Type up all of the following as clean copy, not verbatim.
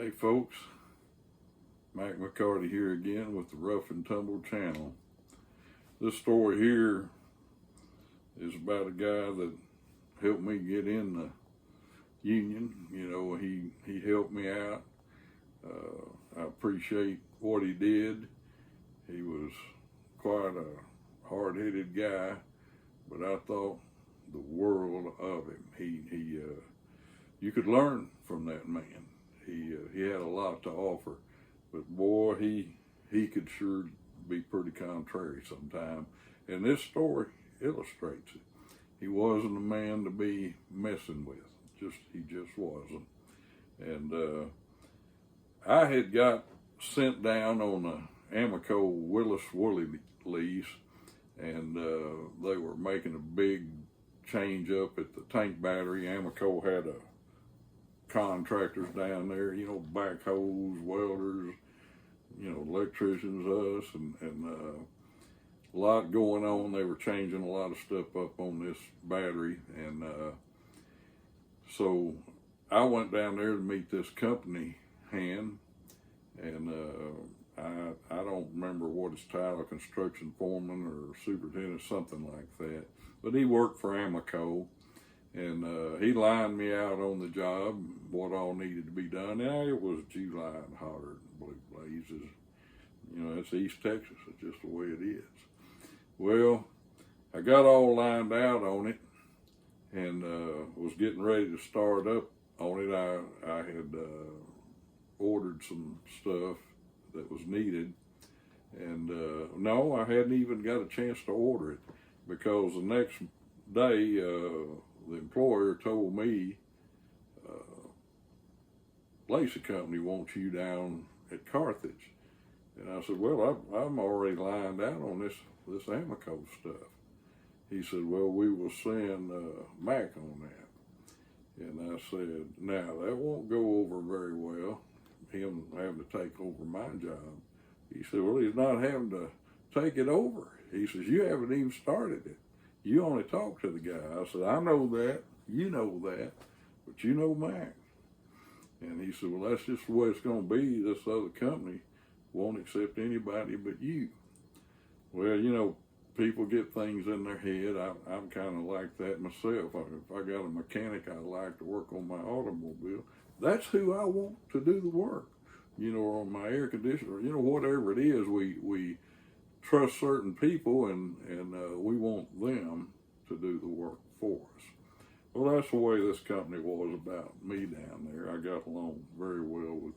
Hey folks, Mack McCarty here again with the Rough and Tumble channel. This story here is about a guy that helped me get in the union. You know, he helped me out. I appreciate what he did. He was quite a hard-headed guy, but I thought the world of him. You could learn from that man. He had a lot to offer, but boy, he could sure be pretty contrary sometimes. And this story illustrates it. He wasn't a man to be messing with. He just wasn't. And I had got sent down on the Amaco Willis Wooley Lease, and they were making a big change up at the tank battery. Amaco had contractors down there, you know, backhoes, welders, you know, electricians, us, and a lot going on. They were changing a lot of stuff up on this battery, and so I went down there to meet this company hand, and I don't remember what his title, construction foreman or superintendent, something like that, but he worked for Amaco. And he lined me out on the job, what all needed to be done. Now, it was July and hotter than blue blazes. You know, it's East Texas. It's just the way it is. Well, I got all lined out on it and was getting ready to start up on it. I had ordered some stuff that was needed. And no, I hadn't even got a chance to order it, because the next day, the employer told me, Lacey Company wants you down at Carthage. And I said, well, I'm already lined out on this Amaco stuff. He said, well, we will send Mack on that. And I said, now, that won't go over very well, him having to take over my job. He said, well, he's not having to take it over. He says, you haven't even started it. You only talk to the guy. I said, I know that, you know that, but you know Mack. And he said, well, that's just the way it's going to be. This other company won't accept anybody but you. Well, you know, people get things in their head. I'm kind of like that myself. If I got a mechanic I like to work on my automobile, that's who I want to do the work. You know, on my air conditioner, you know, whatever it is, we trust certain people, and we want them to do the work for us. Well, that's the way this company was about me down there. I got along very well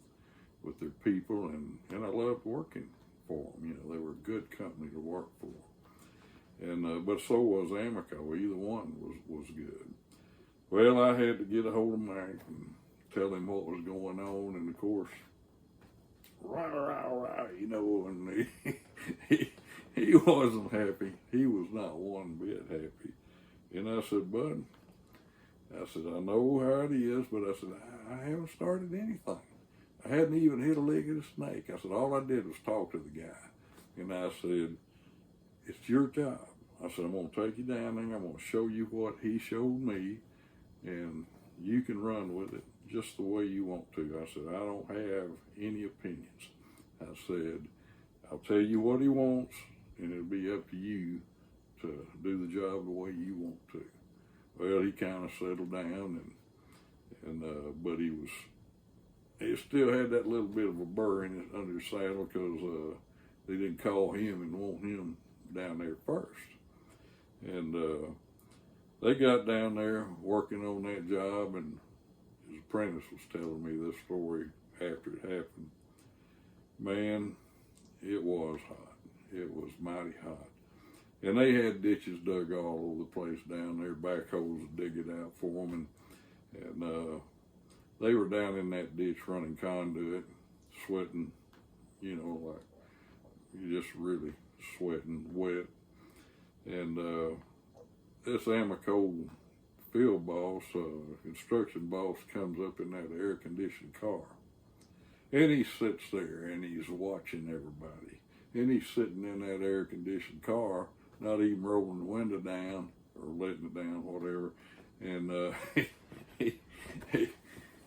with their people, and I loved working for them. You know, they were a good company to work for. And but so was Amaco. Either one was good. Well, I had to get a hold of Mack and tell him what was going on, and of course, rah, you know, and he wasn't happy. He was not one bit happy. And I said, bud, I know how it is, but I said, I haven't started anything. I hadn't even hit a leg of a snake. I said, all I did was talk to the guy. And I said, it's your job. I said, I'm going to take you down there. I'm going to show you what he showed me, and you can run with it just the way you want to. I said, I don't have any opinions. I said, I'll tell you what he wants, and it'll be up to you to do the job the way you want to. Well, he kind of settled down, but he still had that little bit of a burr in under his saddle, because they didn't call him and want him down there first. And they got down there working on that job, and his apprentice was telling me this story after it happened. Man, it was hot. It was mighty hot. And they had ditches dug all over the place down there, backhoes to dig it out for them. And they were down in that ditch running conduit, sweating, you know, like you just really sweating, wet. And this Amaco field boss, construction boss, comes up in that air-conditioned car. And he sits there and he's watching everybody. And he's sitting in that air-conditioned car, not even rolling the window down or letting it down, whatever. And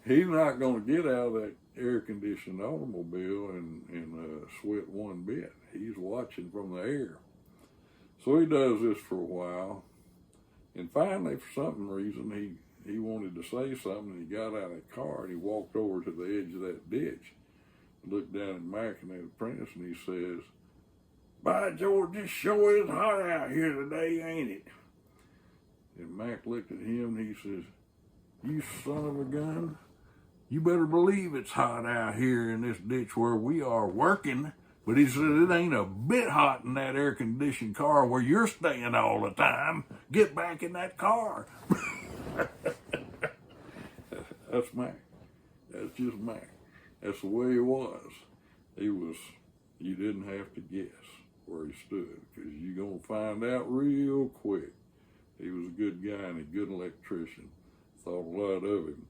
he's not going to get out of that air-conditioned automobile and sweat one bit. He's watching from the air. So he does this for a while, and finally, for some reason, he wanted to say something, and he got out of the car, and he walked over to the edge of that ditch, looked down at Mack and that apprentice, and he says, "By George, this sure is hot out here today, ain't it?" And Mack looked at him, and he says, "You son of a gun, you better believe it's hot out here in this ditch where we are working." But he said, "It ain't a bit hot in that air-conditioned car where you're staying all the time. Get back in that car." That's Mack. That's just Mack. That's the way he was. You didn't have to guess where he stood, because you're going to find out real quick. He was a good guy and a good electrician. Thought a lot of him.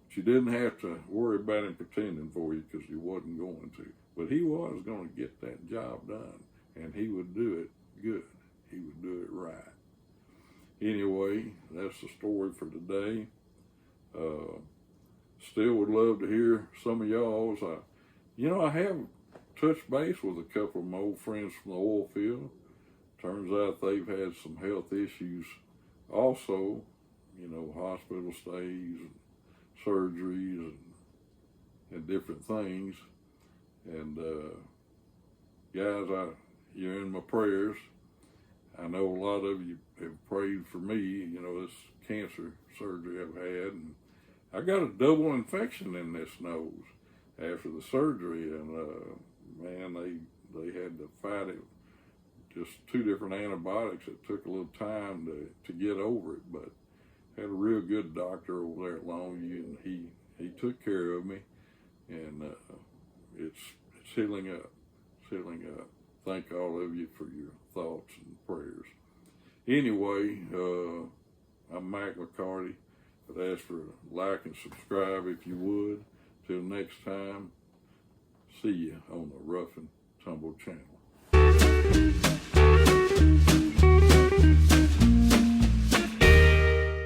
But you didn't have to worry about him pretending for you, because he wasn't going to. But he was going to get that job done, and he would do it good. He would do it right. Anyway, that's the story for today. Still would love to hear some of y'all's. I have touched base with a couple of my old friends from the oil field. Turns out they've had some health issues also, hospital stays and surgeries and different things. And guys, you're in my prayers. I know a lot of you have prayed for me, this cancer surgery I've had. And I got a double infection in this nose after the surgery, and man, they had to fight it. Just 2 different antibiotics. It took a little time to get over it, but had a real good doctor over there at Longview, and he took care of me, and it's healing up. It's healing up. Thank all of you for your thoughts and prayers. Anyway, I'm Mack McCarty. I'd ask for a like and subscribe if you would. Till next time, see you on the Rough and Tumble channel.